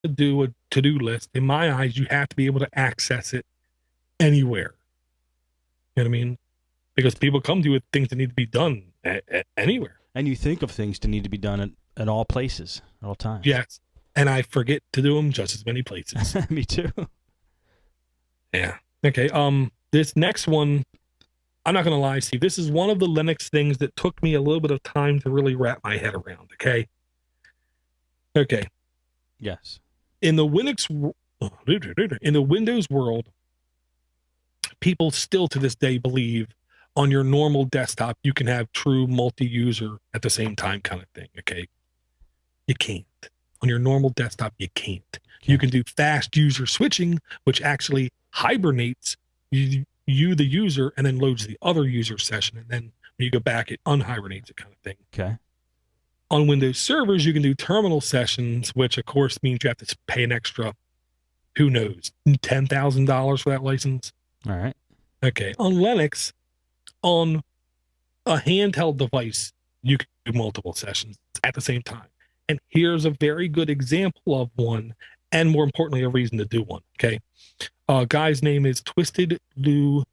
to do a to-do list, in my eyes, you have to be able to access it anywhere. You know what I mean? Because people come to you with things that need to be done anywhere. And you think of things to need to be done at all places, at all times. Yes. And I forget to do them just as many places. Me too. Yeah. Okay. This next one, I'm not going to lie, Steve. This is one of the Linux things that took me a little bit of time to really wrap my head around. Okay. Okay. Yes. In the Windows world, people still to this day believe on your normal desktop you can have true multi-user at the same time kind of thing. Okay. You can't. On your normal desktop, you can't. Okay. You can do fast user switching, which actually hibernates you, the user, and then loads the other user session. And then when you go back, it unhibernates it kind of thing. Okay. On Windows servers, you can do terminal sessions, which of course means you have to pay an extra, who knows, $10,000 for that license. All right. Okay. On Linux, on a handheld device, you can do multiple sessions at the same time. And here's a very good example of one, and more importantly, a reason to do one. Okay. Guy's name is Twisted Lucidity.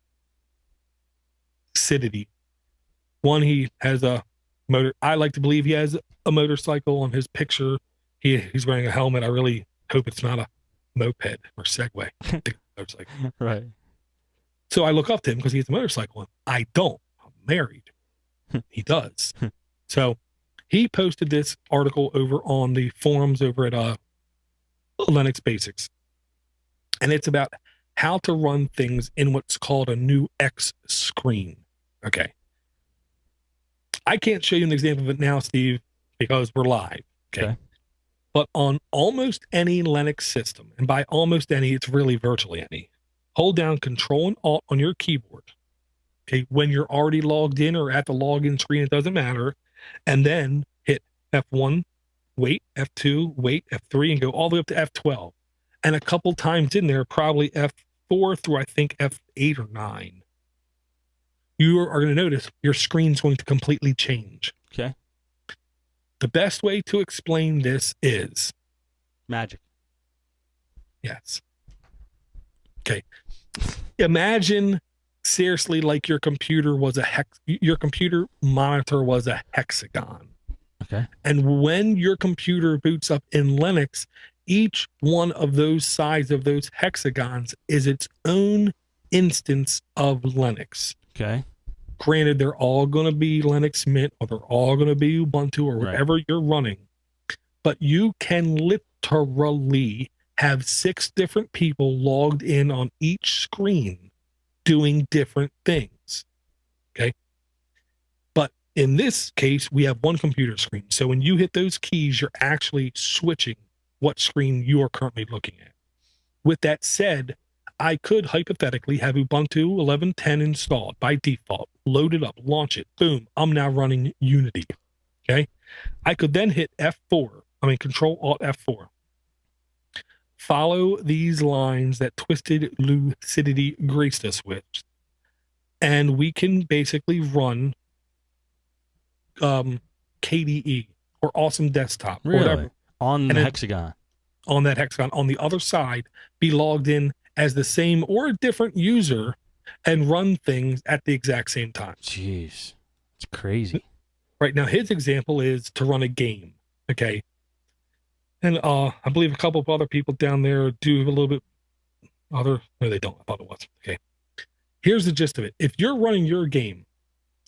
One, he has a motor. I like to believe he has a motorcycle on his picture. He's wearing a helmet. I really hope it's not a moped or Segway. Right. So I look up to him because he has a motorcycle. And I don't. I'm married. He does. So he posted this article over on the forums over at Linux Basics. And it's about how to run things in what's called a new X screen. Okay. I can't show you an example of it now, Steve, because we're live. Okay. But on almost any Linux system, and by almost any, it's really virtually any, hold down Control and Alt on your keyboard. Okay. When you're already logged in or at the login screen, it doesn't matter. And then hit F1, wait, F2, wait, F3, and go all the way up to F12. And a couple times in there, probably F4 through, I think, F8 or 9. You are going to notice your screen's going to completely change. Okay. The best way to explain this is magic. Yes. Okay. Imagine seriously like your computer monitor was a hexagon. Okay. And when your computer boots up in Linux, each one of those sides of those hexagons is its own instance of Linux. Okay. Granted, they're all going to be Linux Mint, or they're all going to be Ubuntu, or whatever you're running. But you can literally have 6 different people logged in on each screen doing different things. Okay. But in this case, we have one computer screen. So when you hit those keys, you're actually switching what screen you are currently looking at. With that said, I could hypothetically have Ubuntu 11.10 installed by default, load it up, launch it, boom, I'm now running Unity. Okay. I could then hit Control Alt F4. Follow these lines that Twisted Lucidity graced us with, and we can basically run KDE or Awesome Desktop. Really? Or whatever. On the hexagon. On that hexagon. On the other side, be logged in as the same or a different user and run things at the exact same time. Jeez. It's crazy. Right now, his example is to run a game. Okay. And I believe a couple of other people down there do a little bit other. No, they don't. I thought it was. Okay. Here's the gist of it. If you're running your game,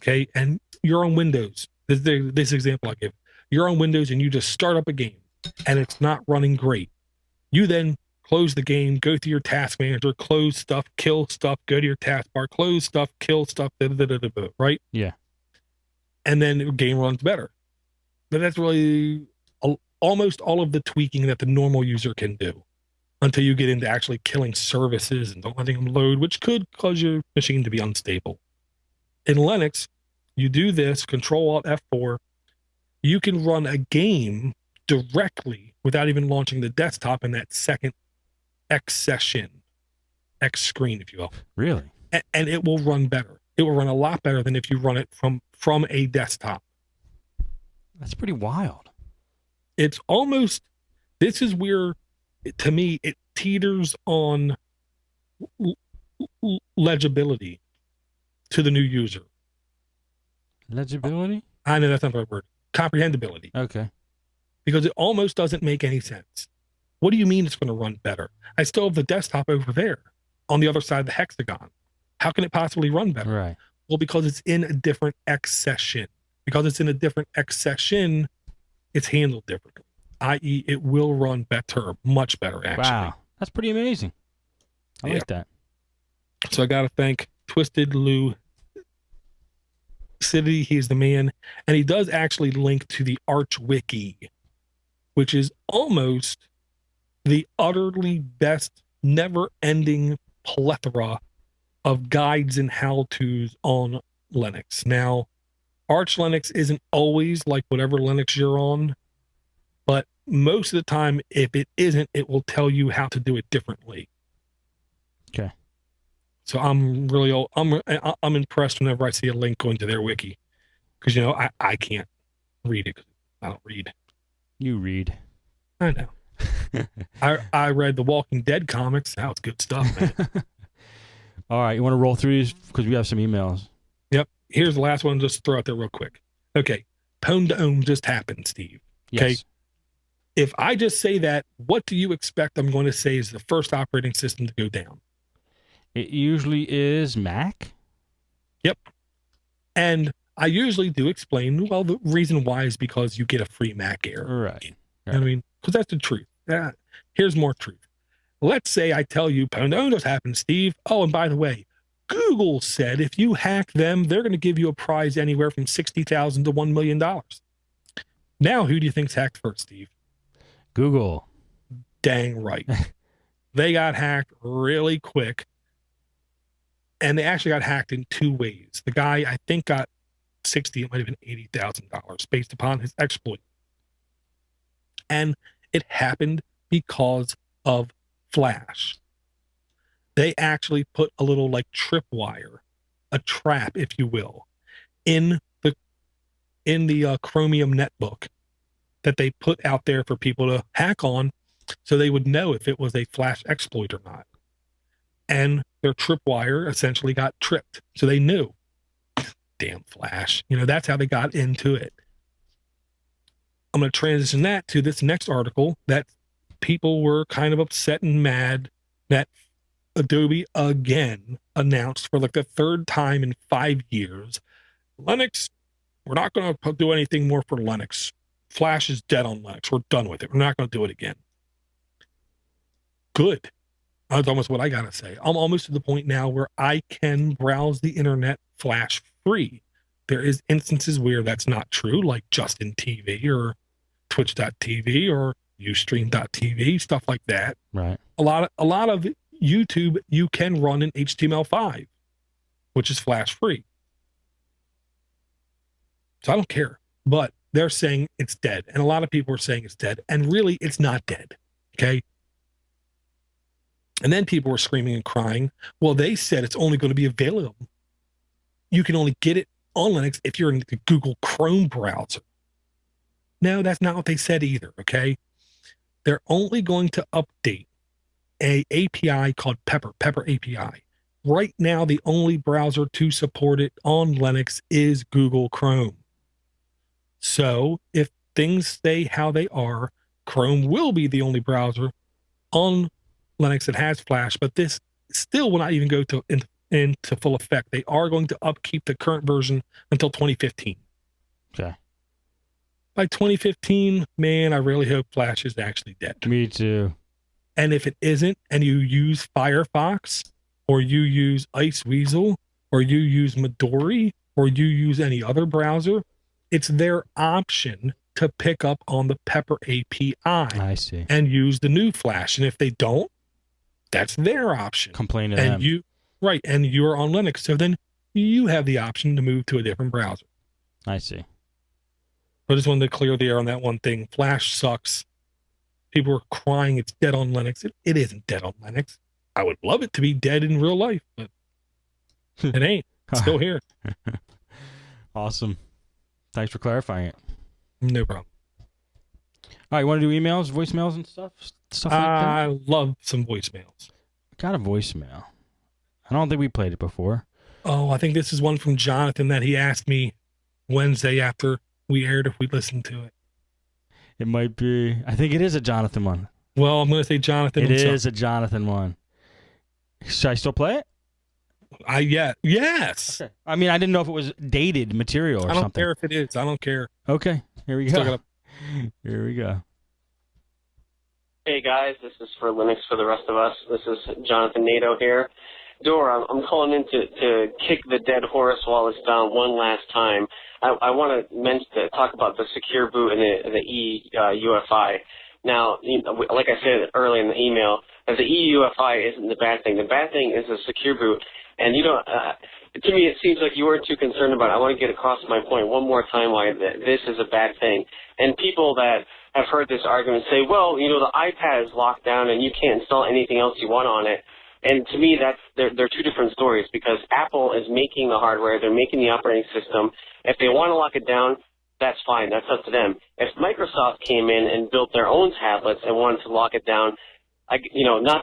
okay, and you're on Windows, this example I give, you're on Windows and you just start up a game and it's not running great. You then close the game, go through your task manager, close stuff, kill stuff, go to your taskbar, close stuff, kill stuff, right? Yeah. And then the game runs better. But that's really almost all of the tweaking that the normal user can do until you get into actually killing services and don't letting them load, which could cause your machine to be unstable. In Linux, you do this, Control Alt F4, you can run a game directly without even launching the desktop in that second X session, X screen, if you will. Really? And it will run better. It will run a lot better than if you run it from a desktop. That's pretty wild. It's almost, this is where to me, it teeters on legibility to the new user. Legibility? I know that's not the right word. Comprehensibility. Okay. Because it almost doesn't make any sense. What do you mean it's going to run better? I still have the desktop over there on the other side of the hexagon. How can it possibly run better? Right. Well, because it's in a different X session. Because it's in a different X session, it's handled differently, i.e., it will run better, much better, actually. Wow. That's pretty amazing. I like that. So I got to thank Twisted Lou City. He's the man. And he does actually link to the Arch Wiki, which is almost the utterly best, never-ending plethora of guides and how-tos on Linux. Now, Arch Linux isn't always like whatever Linux you're on, but most of the time, if it isn't, it will tell you how to do it differently. Okay. So I'm impressed whenever I see a link going to their wiki, because I can't read it because I don't read. You read. I know. I read the Walking Dead comics. That was good stuff, man. All right, you want to roll through these because we have some emails. Yep. Here's the last one. Just throw out there real quick. Okay. Pwn just happened, Steve. Okay. Yes. If I just say that, what do you expect I'm going to say is the first operating system to go down? It usually is Mac. Yep. And I usually do explain, well, the reason why is because you get a free Mac Air. Right. You know what I mean? Because that's the truth. Here's more truth. Let's say I tell you, Pwn just happened, Steve. Oh, and by the way, Google said if you hack them, they're going to give you a prize anywhere from $60,000 to $1 million. Now, who do you think's hacked first, Steve? Google. Dang right. They got hacked really quick. And they actually got hacked in two ways. The guy, I think, got 60, it might have been $80,000 based upon his exploit. And it happened because of Flash. They actually put a little like tripwire, a trap, if you will, in the Chromium netbook that they put out there for people to hack on, so they would know if it was a Flash exploit or not. And their tripwire essentially got tripped, so they knew. Damn Flash! That's how they got into it. I'm going to transition that to this next article that people were kind of upset and mad that Adobe again announced for like the third time in 5 years, Linux, we're not going to do anything more for Linux. Flash is dead on Linux. We're done with it. We're not going to do it again. Good. That's almost what I got to say. I'm almost to the point now where I can browse the internet Flash free. There is instances where that's not true, like Justin TV or Twitch.tv or Ustream.tv, stuff like that. Right. A lot of YouTube you can run in HTML5, which is Flash free. So I don't care, but they're saying it's dead, and a lot of people are saying it's dead, and really it's not dead. Okay. And then people were screaming and crying. Well, they said it's only going to be available. You can only get it on Linux if you're in the Google Chrome browser. No, that's not what they said either. Okay. They're only going to update a API called Pepper API. Right now, the only browser to support it on Linux is Google Chrome. So if things stay how they are, Chrome will be the only browser on Linux that has Flash, but this still will not even go into full effect. They are going to upkeep the current version until 2015. Okay. By 2015, man, I really hope Flash is actually dead. Me too. And if it isn't, and you use Firefox, or you use Iceweasel, or you use Midori, or you use any other browser, it's their option to pick up on the Pepper API. I see. And use the new Flash. And if they don't, that's their option. Complain to them. And you're on Linux. So then you have the option to move to a different browser. I see. I just wanted to clear the air on that one thing. Flash sucks. People are crying it's dead on Linux. It isn't dead on Linux. I would love it to be dead in real life, but it ain't. It's still here. Awesome. Thanks for clarifying it. No problem. All right, you want to do emails, voicemails, and stuff like that? I love some voicemails. Got a voicemail. I don't think we played it before. Oh, I think this is one from Jonathan that he asked me Wednesday after we aired if we listened to it. It might be. I think it is a Jonathan one. Well, I'm going to say Jonathan It himself. is a Jonathan one. Should I still play it? Yes. Okay. I mean, I didn't know if it was dated material or I don't something. care if it is. I don't care. Okay, here we Still go. gotta- Here we go. Hey guys, this is for Linux for the rest of us. This is Jonathan Nato here. Dora, I'm calling in to kick the dead horse while it's down one last time. I want to talk about the secure boot and the EUFI. Now, like I said earlier in the email, the EUFI isn't the bad thing. The bad thing is the secure boot. And to me, it seems like you weren't too concerned about it. I want to get across my point one more time why this is a bad thing. And people that have heard this argument say, well, the iPad is locked down and you can't install anything else you want on it. And to me, they're two different stories because Apple is making the hardware, they're making the operating system. If they want to lock it down, that's fine. That's up to them. If Microsoft came in and built their own tablets and wanted to lock it down, not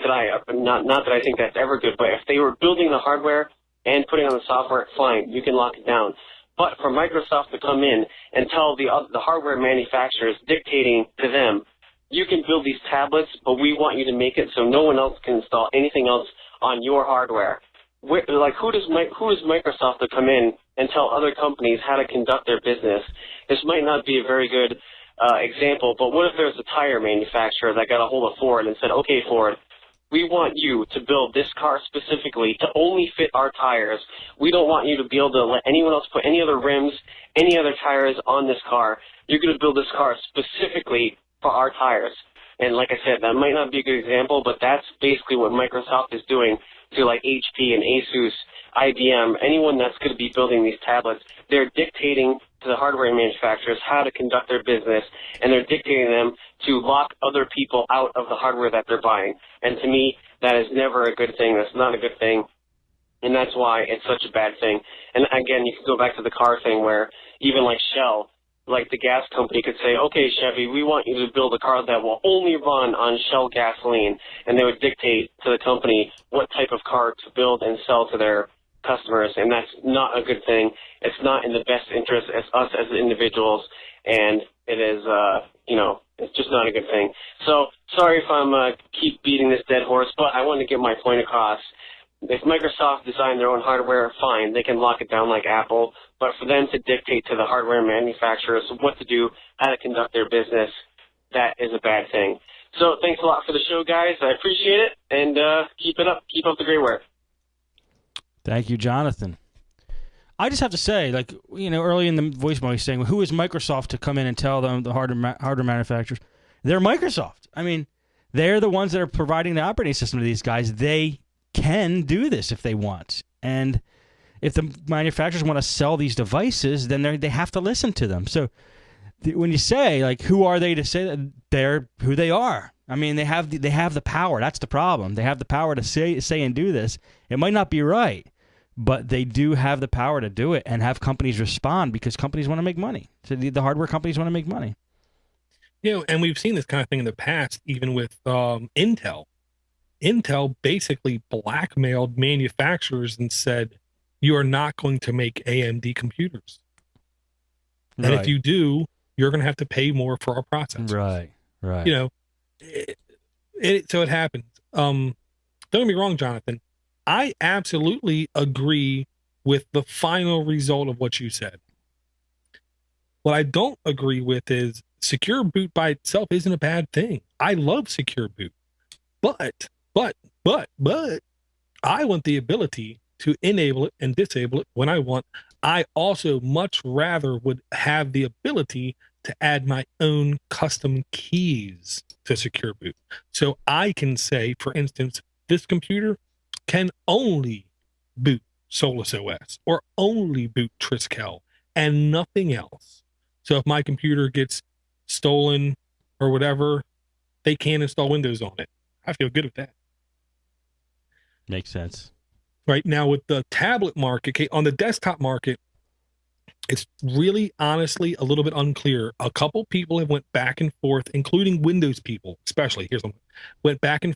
that I think that's ever good, but if they were building the hardware and putting on the software, fine, you can lock it down. But for Microsoft to come in and tell the hardware manufacturers, dictating to them, you can build these tablets, but we want you to make it so no one else can install anything else on your hardware. Who is Microsoft to come in and tell other companies how to conduct their business? This might not be a very good example, but what if there's a tire manufacturer that got a hold of Ford and said, okay, Ford, we want you to build this car specifically to only fit our tires. We don't want you to be able to let anyone else put any other rims, any other tires on this car. You're going to build this car specifically for our tires. And like I said, that might not be a good example, but that's basically what Microsoft is doing to like HP and Asus, IBM, anyone that's going to be building these tablets. They're dictating to the hardware manufacturers how to conduct their business, and they're dictating them to lock other people out of the hardware that they're buying. And to me, that is never a good thing. That's not a good thing. And that's why it's such a bad thing. And again, you can go back to the car thing where even like Shell, like the gas company could say, okay, Chevy, we want you to build a car that will only run on Shell gasoline. And they would dictate to the company what type of car to build and sell to their customers. And that's not a good thing. It's not in the best interest as us as individuals. And it is, it's just not a good thing. So sorry if I'm keep beating this dead horse, but I want to get my point across. If Microsoft designed their own hardware, fine, they can lock it down like Apple. But for them to dictate to the hardware manufacturers what to do, how to conduct their business, that is a bad thing. So thanks a lot for the show, guys. I appreciate it, and keep it up. Keep up the great work. Thank you, Jonathan. I just have to say, early in the voicemail, he's saying, well, who is Microsoft to come in and tell them, the hardware manufacturers? They're Microsoft. I mean, they're the ones that are providing the operating system to these guys. They can do this if they want. And if the manufacturers want to sell these devices, then they have to listen to them. So when you say, who are they to say that they're who they are? I mean, they have the power. That's the problem. They have the power to say and do this. It might not be right, but they do have the power to do it and have companies respond because companies want to make money. So the hardware companies want to make money. And we've seen this kind of thing in the past, even with Intel. Intel basically blackmailed manufacturers and said, you are not going to make AMD computers. And if you do, you're going to have to pay more for our processors. Right. So it happens. Don't get me wrong, Jonathan. I absolutely agree with the final result of what you said. What I don't agree with is secure boot by itself isn't a bad thing. I love secure boot. But I want the ability to enable it and disable it when I want. I also much rather would have the ability to add my own custom keys to secure boot. So I can say, for instance, this computer can only boot Solus OS or only boot Triskel and nothing else. So if my computer gets stolen or whatever, they can't install Windows on it. I feel good with that. Makes sense. Right now with the tablet market, okay, on the desktop market, It's really, honestly, a little bit unclear. A couple people have went back and forth, including Windows people, especially. Went back and